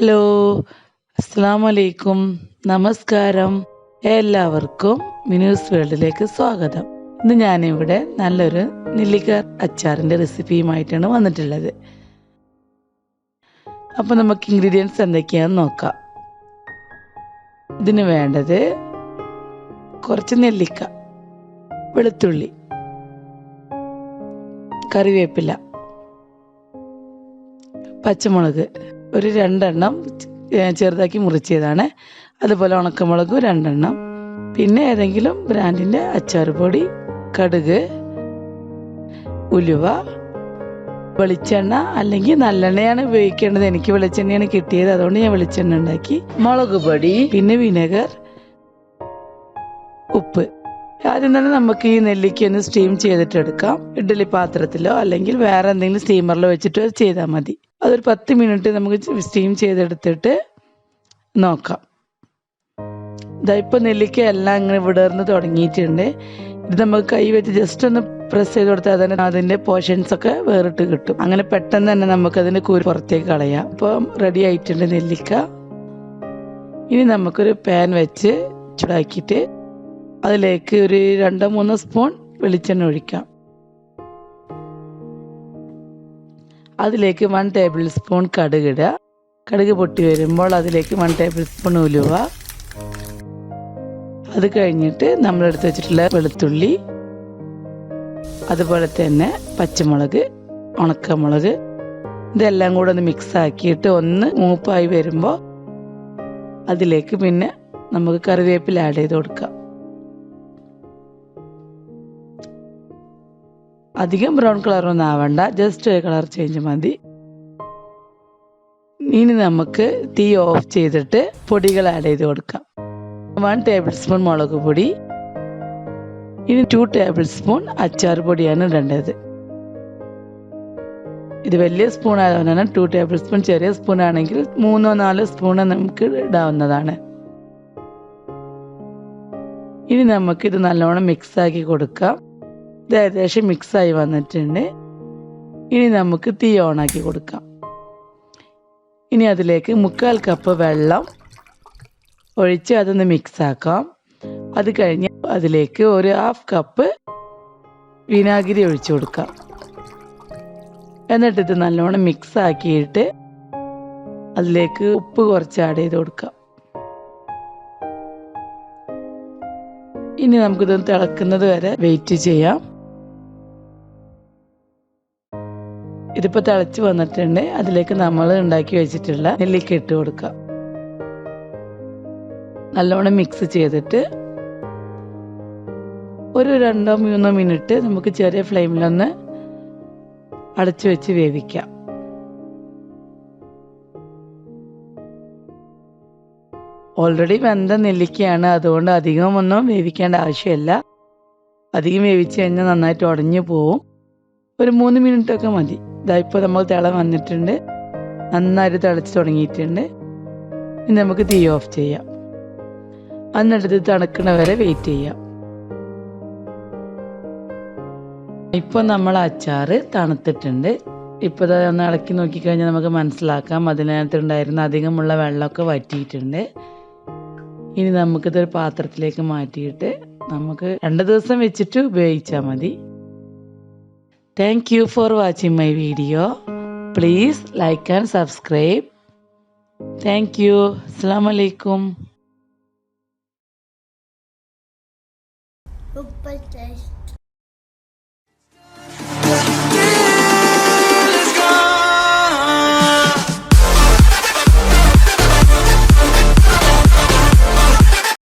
Hello, അസ്സലാമു അലൈക്കും, നമസ്കാരം. എല്ലാവർക്കും മിനൂസ് വേൾഡിലേക്ക് സ്വാഗതം. ഇന്ന് ഞാനിവിടെ നല്ലൊരു നെല്ലിക്ക അച്ചാറിൻ്റെ റെസിപ്പിയുമായിട്ടാണ് വന്നിട്ടുള്ളത്. അപ്പോൾ നമുക്ക് ഇൻഗ്രീഡിയൻസ് എന്തൊക്കെയാണെന്ന് നോക്കാം. ഇതിന് വേണ്ടത് കുറച്ച് നെല്ലിക്ക, വെളുത്തുള്ളി, കറിവേപ്പില, പച്ചമുളക് ഒരു 2 എണ്ണം ചെറുതാക്കി മുറിച്ചതാണ്, അതുപോലെ ഉണക്കമുളക് 2 എണ്ണം, പിന്നെ ഏതെങ്കിലും ബ്രാൻഡിൻ്റെ അച്ചാർ പൊടി, കടുക്, ഉലുവ, വെളിച്ചെണ്ണ അല്ലെങ്കിൽ നല്ലെണ്ണയാണ് ഉപയോഗിക്കേണ്ടത്. എനിക്ക് വെളിച്ചെണ്ണയാണ് കിട്ടിയത്, അതുകൊണ്ട് ഞാൻ വെളിച്ചെണ്ണ ഉണ്ടാക്കി. മുളക് പൊടി, പിന്നെ വിനെഗർ, ഉപ്പ്. ആദ്യം തന്നെ നമുക്ക് ഈ നെല്ലിക്ക ഒന്ന് സ്റ്റീം ചെയ്തിട്ടെടുക്കാം. ഇഡ്ഡലി പാത്രത്തിലോ അല്ലെങ്കിൽ വേറെ എന്തെങ്കിലും സ്റ്റീമറിലോ വെച്ചിട്ട് ചെയ്താൽ മതി. അതൊരു 10 മിനിറ്റ് നമുക്ക് സ്റ്റീം ചെയ്തെടുത്തിട്ട് നോക്കാം. ഇതായിപ്പോൾ നെല്ലിക്ക എല്ലാം ഇങ്ങനെ വിടർന്ന് തുടങ്ങിയിട്ടുണ്ട്. ഇത് നമുക്ക് കൈ വെച്ച് ജസ്റ്റ് ഒന്ന് പ്രസ് ചെയ്ത് കൊടുത്താൽ തന്നെ അതിൻ്റെ പോർഷൻസ് ഒക്കെ വേറിട്ട് കിട്ടും. അങ്ങനെ പെട്ടെന്ന് തന്നെ നമുക്ക് അതിൻ്റെ കൂര് പുറത്തേക്ക് കളയാം. ഇപ്പോൾ റെഡി ആയിട്ടുണ്ട് നെല്ലിക്ക. ഇനി നമുക്കൊരു പാൻ വെച്ച് ചൂടാക്കിയിട്ട് അതിലേക്ക് ഒരു 2-3 സ്പൂൺ വെളിച്ചെണ്ണ ഒഴിക്കാം. അതിലേക്ക് 1 ടേബിൾ സ്പൂൺ കടുക് ഇടുക. കടുക് പൊട്ടി വരുമ്പോൾ അതിലേക്ക് 1 ടേബിൾ സ്പൂൺ ഉലുവ. അത് കഴിഞ്ഞിട്ട് നമ്മളെടുത്ത് വെച്ചിട്ടുള്ള വെളുത്തുള്ളി, അതുപോലെ തന്നെ പച്ചമുളക്, ഉണക്കമുളക്, ഇതെല്ലാം കൂടെ ഒന്ന് മിക്സ് ആക്കിയിട്ട് ഒന്ന് മൂപ്പായി വരുമ്പോൾ അതിലേക്ക് പിന്നെ നമുക്ക് കറിവേപ്പില ആഡ് ചെയ്ത് കൊടുക്കാം. അധികം ബ്രൗൺ കളറൊന്നും ആവണ്ട, ജസ്റ്റ് ഒരു കളർ ചേഞ്ച് മതി. ഇനി നമുക്ക് തീ ഓഫ് ചെയ്തിട്ട് പൊടികൾ ആഡ് ചെയ്ത് കൊടുക്കാം. 1 ടേബിൾ സ്പൂൺ മുളക് പൊടി, ഇനി 2 ടേബിൾ സ്പൂൺ അച്ചാർ പൊടിയാണ് ഇടേണ്ടത്. ഇത് വലിയ സ്പൂൺ ആയതുകൊണ്ടാണ് 2 ടേബിൾ സ്പൂൺ. ചെറിയ സ്പൂൺ ആണെങ്കിൽ 3-4 സ്പൂൺ നമുക്ക് ഇടാവുന്നതാണ്. ഇനി നമുക്കിത് നല്ലോണം മിക്സ് ആക്കി കൊടുക്കാം. ഇത് ഏകദേശം മിക്സായി വന്നിട്ടുണ്ട്. ഇനി നമുക്ക് തീ ഓണാക്കി കൊടുക്കാം. ഇനി അതിലേക്ക് 1/4 കപ്പ് വെള്ളം ഒഴിച്ച് അതൊന്ന് മിക്സ് ആക്കാം. അത് കഴിഞ്ഞ് അതിലേക്ക് ഒരു 1/2 കപ്പ് വിനാഗിരി ഒഴിച്ചു കൊടുക്കാം. എന്നിട്ട് ഇത് നല്ലോണം മിക്സ് ആക്കിയിട്ട് അതിലേക്ക് ഉപ്പ് കുറച്ച് ആഡ് ചെയ്ത് കൊടുക്കാം. ഇനി നമുക്കിതൊന്ന് തിളക്കുന്നത് വരെ വെയിറ്റ് ചെയ്യാം. ഇതിപ്പോൾ തിളച്ച് വന്നിട്ടുണ്ട്. അതിലേക്ക് നമ്മൾ ഉണ്ടാക്കി വെച്ചിട്ടുള്ള നെല്ലിക്ക ഇട്ട് കൊടുക്കാം. നല്ലോണം മിക്സ് ചെയ്തിട്ട് ഒരു 2-3 മിനിറ്റ് നമുക്ക് ചെറിയ ഫ്ലെയിമിലൊന്ന് അടച്ചു വെച്ച് വേവിക്കാം. ഓൾറെഡി വെന്ത നെല്ലിക്കയാണ്, അതുകൊണ്ട് അധികമൊന്നും വേവിക്കേണ്ട ആവശ്യമില്ല. അധികം വേവിച്ച് കഴിഞ്ഞാൽ നന്നായിട്ട് ഉടഞ്ഞു പോവും. ഒരു 3 മിനിറ്റൊക്കെ മതി. ഇതായിപ്പോൾ നമ്മൾ തിള വന്നിട്ടുണ്ട്, നന്നായിട്ട് തിളച്ച് തുടങ്ങിയിട്ടുണ്ട്. ഇനി നമുക്ക് തീ ഓഫ് ചെയ്യാം. എന്നിട്ട് തണുക്കണ വരെ വെയിറ്റ് ചെയ്യാം. ഇപ്പോൾ നമ്മൾ അച്ചാറ് തണുത്തിട്ടുണ്ട്. ഇപ്പോൾ ഒന്ന് ഇളക്കി നോക്കിക്കഴിഞ്ഞാൽ നമുക്ക് മനസ്സിലാക്കാം അതിനകത്തുണ്ടായിരുന്ന അധികമുള്ള വെള്ളമൊക്കെ വറ്റിയിട്ടുണ്ട്. ഇനി നമുക്കിതൊരു പാത്രത്തിലേക്ക് മാറ്റിയിട്ട് നമുക്ക് 2 ദിവസം വെച്ചിട്ട് ഉപയോഗിച്ചാൽ മതി. Thank you for watching my video. Please like and subscribe. Thank you. Assalamu alaikum. Super taste.